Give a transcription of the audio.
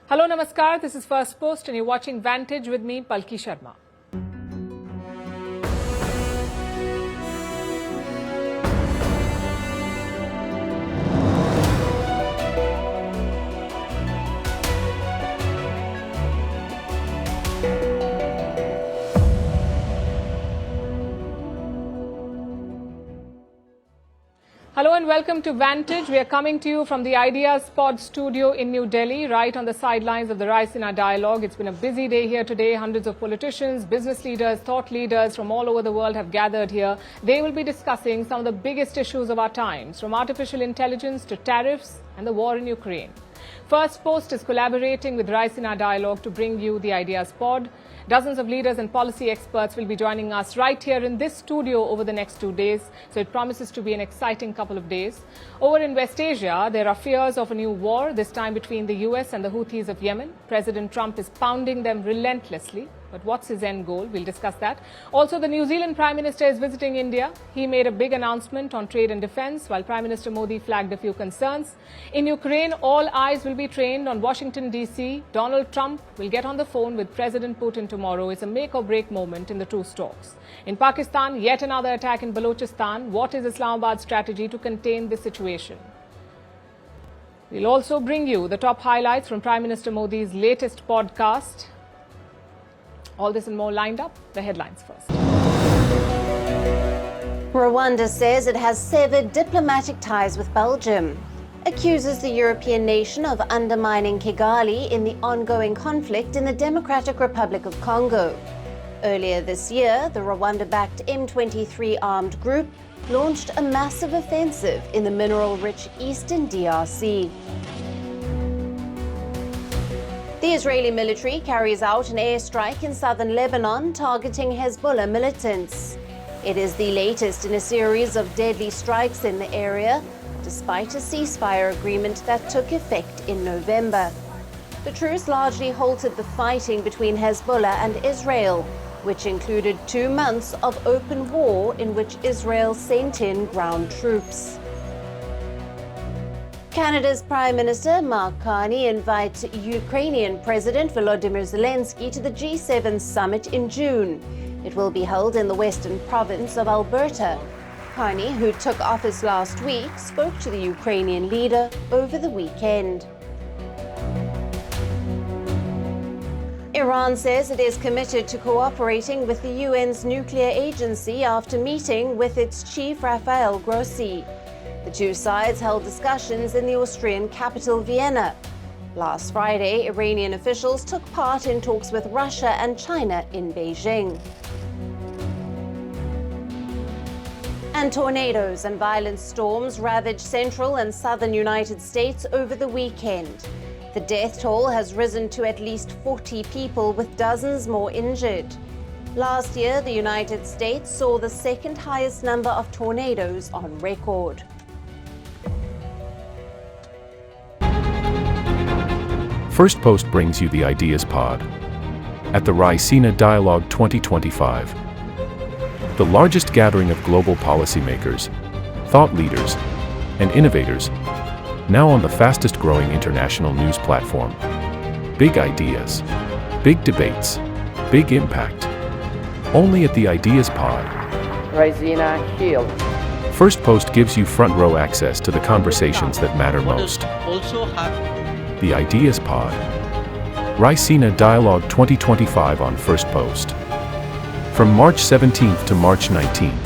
Hello, Namaskar. This is Firstpost and you're watching Vantage with me, Palki Sharma. Hello and welcome to Vantage. We are coming to you from the Ideas Pod studio in New Delhi, right on the sidelines of the Raisina dialogue. It's been a busy day here today. Hundreds of politicians, business leaders, thought leaders from all over the world have gathered here. They will be discussing some of the biggest issues of our times, from artificial intelligence to tariffs and the war in Ukraine. Firstpost is collaborating with Raisina Dialogue to bring you the Ideas Pod. Dozens of leaders and policy experts will be joining us right here in this studio over the next 2 days. So it promises to be an exciting couple of days. Over in West Asia, there are fears of a new war, this time between the US and the Houthis of Yemen. President Trump is pounding them relentlessly. But what's his end goal? We'll discuss that. Also, the New Zealand Prime Minister is visiting India. He made a big announcement on trade and defense, while Prime Minister Modi flagged a few concerns. In Ukraine, all eyes will be trained on Washington, D.C. Donald Trump will get on the phone with President Putin tomorrow. It's a make-or-break moment in the truce talks. In Pakistan, yet another attack in Balochistan. What is Islamabad's strategy to contain this situation? We'll also bring you the top highlights from Prime Minister Modi's latest podcast. All this and more lined up. The headlines first. Rwanda says it has severed diplomatic ties with Belgium, accuses the European nation of undermining Kigali in the ongoing conflict in the Democratic Republic of Congo. Earlier this year, the Rwanda-backed M23 armed group launched a massive offensive in the mineral-rich eastern DRC. The Israeli military carries out an airstrike in southern Lebanon targeting Hezbollah militants. It is the latest in a series of deadly strikes in the area, despite a ceasefire agreement that took effect in November. The truce largely halted the fighting between Hezbollah and Israel, which included 2 months of open war in which Israel sent in ground troops. Canada's Prime Minister Mark Carney invites Ukrainian President Volodymyr Zelensky to the G7 summit in June. It will be held in the western province of Alberta. Carney, who took office last week, spoke to the Ukrainian leader over the weekend. Iran says it is committed to cooperating with the UN's nuclear agency after meeting with its chief Rafael Grossi. The two sides held discussions in the Austrian capital, Vienna. Last Friday, Iranian officials took part in talks with Russia and China in Beijing. And tornadoes and violent storms ravaged central and southern United States over the weekend. The death toll has risen to at least 40 people, with dozens more injured. Last year, the United States saw the second highest number of tornadoes on record. Firstpost brings you the Ideas Pod at the Raisina Dialogue 2025, the largest gathering of global policymakers, thought leaders, and innovators, now on the fastest-growing international news platform. Big ideas, big debates, big impact. Only at the Ideas Pod. Raisina Shield. Firstpost gives you front-row access to the conversations that matter most. The Ideas Pod. Raisina Dialogue 2025 on Firstpost. From March 17th to March 19th.